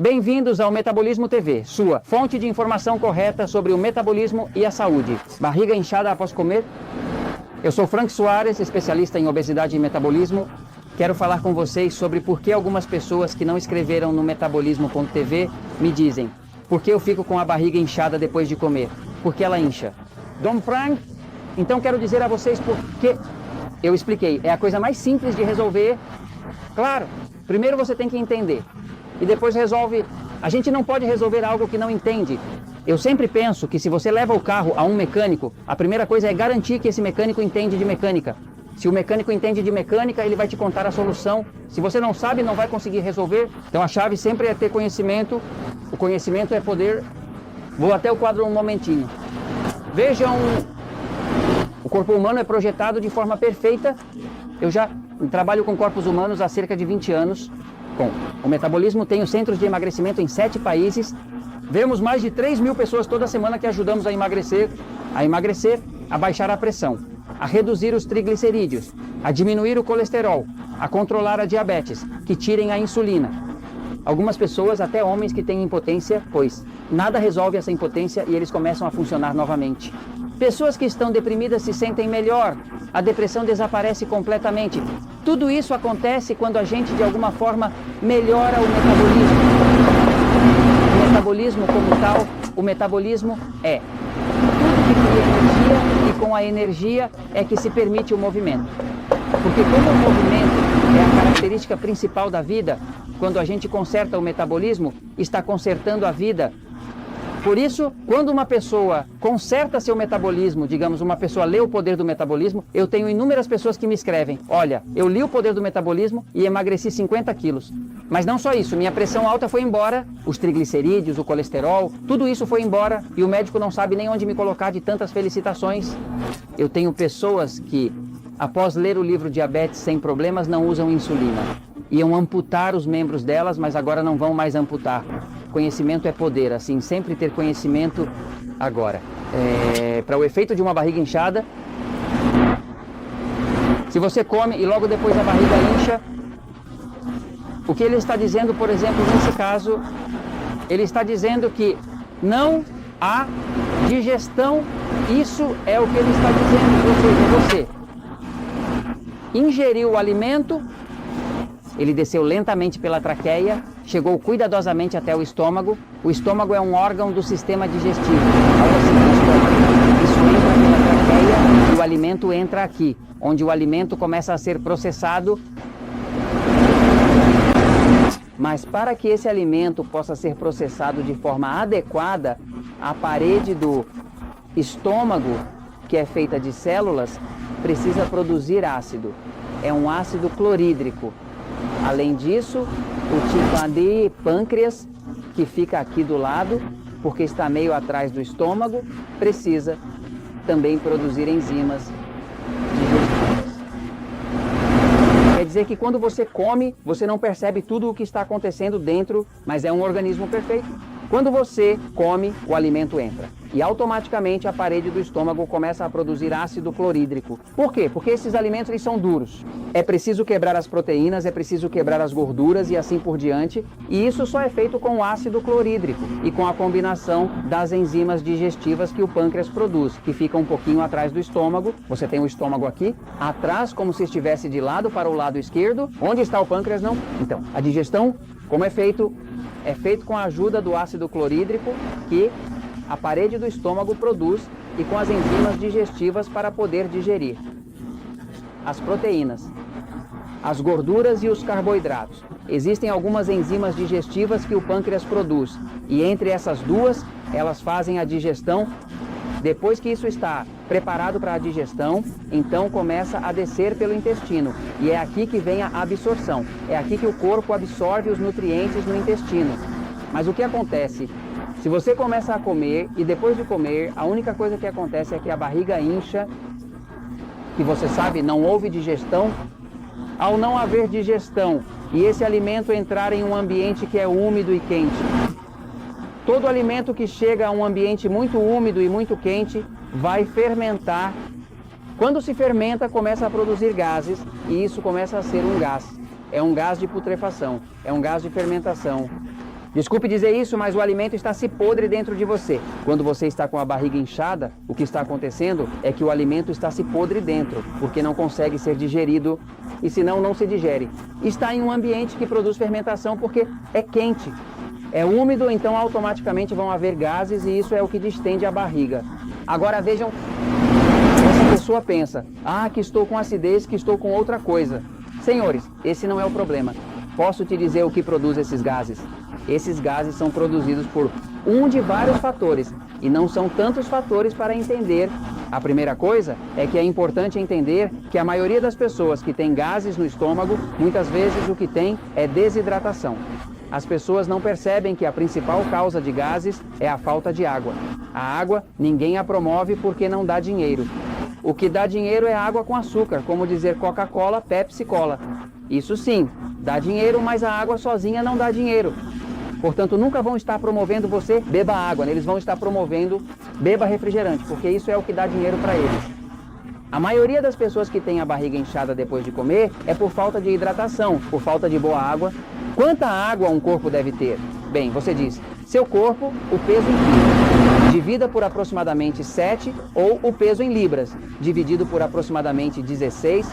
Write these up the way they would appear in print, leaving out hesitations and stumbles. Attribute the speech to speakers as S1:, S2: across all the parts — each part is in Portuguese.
S1: Bem-vindos ao Metabolismo TV, sua fonte de informação correta sobre o metabolismo e a saúde. Barriga inchada após comer? Eu sou Frank Soares, especialista em obesidade e metabolismo. Quero falar com vocês sobre por que algumas pessoas que não escreveram no metabolismo.tv me dizem: por que eu fico com a barriga inchada depois de comer? Por que ela incha? Dom Frank, então quero dizer a vocês por que... Eu expliquei, é a coisa mais simples de resolver. Claro, primeiro você tem que entender. E depois resolve. A gente não pode resolver algo que não entende. Eu sempre penso que se você leva o carro a um mecânico, a primeira coisa é garantir que esse mecânico entende de mecânica. Se o mecânico entende de mecânica, ele vai te contar a solução. Se você não sabe, não vai conseguir resolver. Então a chave sempre é ter conhecimento. O conhecimento é poder. Vou até o quadro um momentinho. Vejam, o corpo humano é projetado de forma perfeita. Eu já trabalho com corpos humanos há cerca de 20 anos. Bom, o metabolismo tem os centros de emagrecimento em 7 países. Vemos mais de 3 mil pessoas toda semana que ajudamos a emagrecer, a baixar a pressão, a reduzir os triglicerídeos, a diminuir o colesterol, a controlar a diabetes, que tirem a insulina. Algumas pessoas, até homens que têm impotência, pois nada resolve essa impotência e eles começam a funcionar novamente. Pessoas que estão deprimidas se sentem melhor, a depressão desaparece completamente. Tudo isso acontece quando a gente, de alguma forma, melhora o metabolismo. O metabolismo como tal, o metabolismo é tudo que cria energia, e com a energia é que se permite o movimento. Porque como o movimento é a característica principal da vida, quando a gente conserta o metabolismo, está consertando a vida. Por isso, quando uma pessoa conserta seu metabolismo, digamos, uma pessoa lê o poder do metabolismo, eu tenho inúmeras pessoas que me escrevem: olha, eu li o poder do metabolismo e emagreci 50 quilos. Mas não só isso, minha pressão alta foi embora, os triglicerídeos, o colesterol, tudo isso foi embora e o médico não sabe nem onde me colocar de tantas felicitações. Eu tenho pessoas que, após ler o livro Diabetes Sem Problemas, não usam insulina. Iam amputar os membros delas, mas agora não vão mais amputar. Conhecimento é poder, assim, sempre ter conhecimento agora. Para o efeito de uma barriga inchada, se você come e logo depois a barriga incha, o que ele está dizendo, por exemplo, nesse caso, ele está dizendo que não há digestão, isso é o que ele está dizendo, ou seja, você ingeriu o alimento, ele desceu lentamente pela traqueia, chegou cuidadosamente até o estômago. O estômago é um órgão do sistema digestivo. Ao assim, o estômago. Isso entra pela traqueia e o alimento entra aqui, onde o alimento começa a ser processado. Mas para que esse alimento possa ser processado de forma adequada, a parede do estômago, que é feita de células, precisa produzir ácido. É um ácido clorídrico. Além disso, o tipo pâncreas, que fica aqui do lado, porque está meio atrás do estômago, precisa também produzir enzimas digestivas. Quer dizer que quando você come, você não percebe tudo o que está acontecendo dentro, mas é um organismo perfeito. Quando você come, o alimento entra. E automaticamente a parede do estômago começa a produzir ácido clorídrico. Por quê? Porque esses alimentos eles são duros. É preciso quebrar as proteínas, é preciso quebrar as gorduras e assim por diante. E isso só é feito com o ácido clorídrico e com a combinação das enzimas digestivas que o pâncreas produz, que fica um pouquinho atrás do estômago. Você tem o estômago aqui, atrás como se estivesse de lado para o lado esquerdo. Onde está o pâncreas? Não. Então, a digestão, como é feito com a ajuda do ácido clorídrico que a parede do estômago produz e com as enzimas digestivas para poder digerir as proteínas, as gorduras e os carboidratos. Existem algumas enzimas digestivas que o pâncreas produz e entre essas duas, elas fazem a digestão. Depois que isso está preparado para a digestão, então começa a descer pelo intestino. E é aqui que vem a absorção. É aqui que o corpo absorve os nutrientes no intestino. Mas o que acontece? Se você começa a comer e depois de comer, a única coisa que acontece é que a barriga incha, que você sabe, não houve digestão. Ao não haver digestão e esse alimento entrar em um ambiente que é úmido e quente, todo alimento que chega a um ambiente muito úmido e muito quente vai fermentar. Quando se fermenta, começa a produzir gases e isso começa a ser um gás. É um gás de putrefação, é um gás de fermentação. Desculpe dizer isso, mas o alimento está se podre dentro de você. Quando você está com a barriga inchada, o que está acontecendo é que o alimento está se podre dentro, porque não consegue ser digerido e senão não se digere. Está em um ambiente que produz fermentação porque é quente. É úmido, então automaticamente vão haver gases e isso é o que distende a barriga. Agora vejam, essa pessoa pensa, que estou com acidez, que estou com outra coisa. Senhores, esse não é o problema. Posso te dizer o que produz esses gases. Esses gases são produzidos por um de vários fatores e não são tantos fatores para entender. A primeira coisa é que é importante entender que a maioria das pessoas que tem gases no estômago, muitas vezes o que tem é desidratação. As pessoas não percebem que a principal causa de gases é a falta de água. A água ninguém a promove porque não dá dinheiro. O que dá dinheiro é água com açúcar, como dizer Coca-Cola, Pepsi, Cola. Isso sim, dá dinheiro, mas a água sozinha não dá dinheiro. Portanto, nunca vão estar promovendo você beba água, né? Eles vão estar promovendo beba refrigerante, porque isso é o que dá dinheiro para eles. A maioria das pessoas que tem a barriga inchada depois de comer é por falta de hidratação, por falta de boa água. Quanta água um corpo deve ter? Bem, você diz, seu corpo, o peso em quilos, divida por aproximadamente 7, ou o peso em libras, dividido por aproximadamente 16.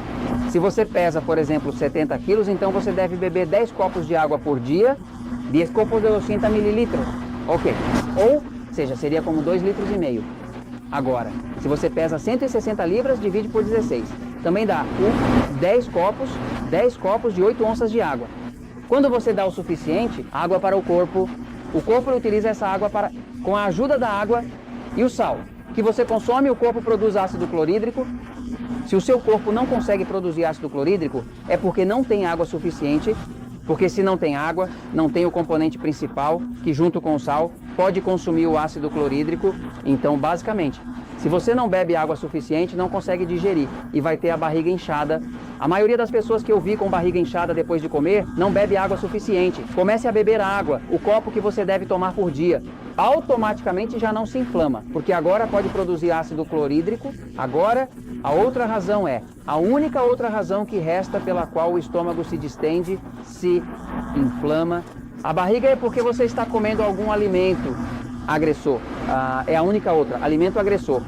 S1: Se você pesa, por exemplo, 70 quilos, então você deve beber 10 copos de água por dia, 10 copos de 200 mililitros, ok. Ou seja, seria como 2,5 litros. Agora, se você pesa 160 libras, divide por 16. Também dá 10 copos de 8 onças de água. Quando você dá o suficiente, água para o corpo utiliza essa água com a ajuda da água e o sal. Que você consome, o corpo produz ácido clorídrico. Se o seu corpo não consegue produzir ácido clorídrico, é porque não tem água suficiente. Porque se não tem água, não tem o componente principal, que junto com o sal pode consumir o ácido clorídrico. Então, basicamente, se você não bebe água suficiente, não consegue digerir e vai ter a barriga inchada. A maioria das pessoas que eu vi com barriga inchada depois de comer, não bebe água suficiente. Comece a beber água, o copo que você deve tomar por dia. Automaticamente já não se inflama, porque agora pode produzir ácido clorídrico. Agora, a única outra razão que resta pela qual o estômago se distende, se inflama. A barriga é porque você está comendo algum alimento agressor. É a única outra, alimento agressor.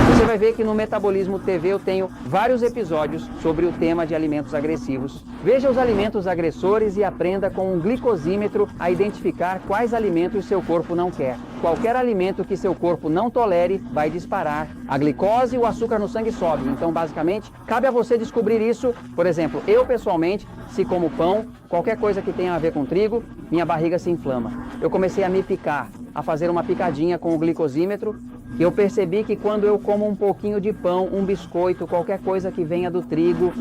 S1: Você vai ver que no Metabolismo TV eu tenho vários episódios sobre o tema de alimentos agressivos. Veja os alimentos agressores e aprenda com um glicosímetro a identificar quais alimentos seu corpo não quer. Qualquer alimento que seu corpo não tolere vai disparar. A glicose e o açúcar no sangue sobe. Então, basicamente, cabe a você descobrir isso. Por exemplo, eu pessoalmente, se como pão, qualquer coisa que tenha a ver com trigo, minha barriga se inflama. Eu comecei a me picar, a fazer uma picadinha com o glicosímetro. E eu percebi que quando eu como um pouquinho de pão, um biscoito, qualquer coisa que venha do trigo,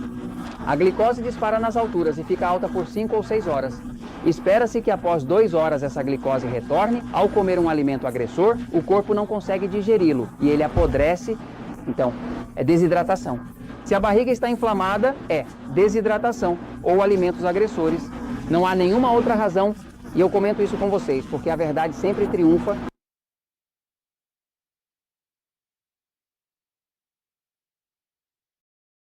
S1: a glicose dispara nas alturas e fica alta por 5 ou 6 horas. Espera-se que após 2 horas essa glicose retorne. Ao comer um alimento agressor, o corpo não consegue digeri-lo e ele apodrece. Então, é desidratação. Se a barriga está inflamada, é desidratação ou alimentos agressores. Não há nenhuma outra razão e eu comento isso com vocês, porque a verdade sempre triunfa.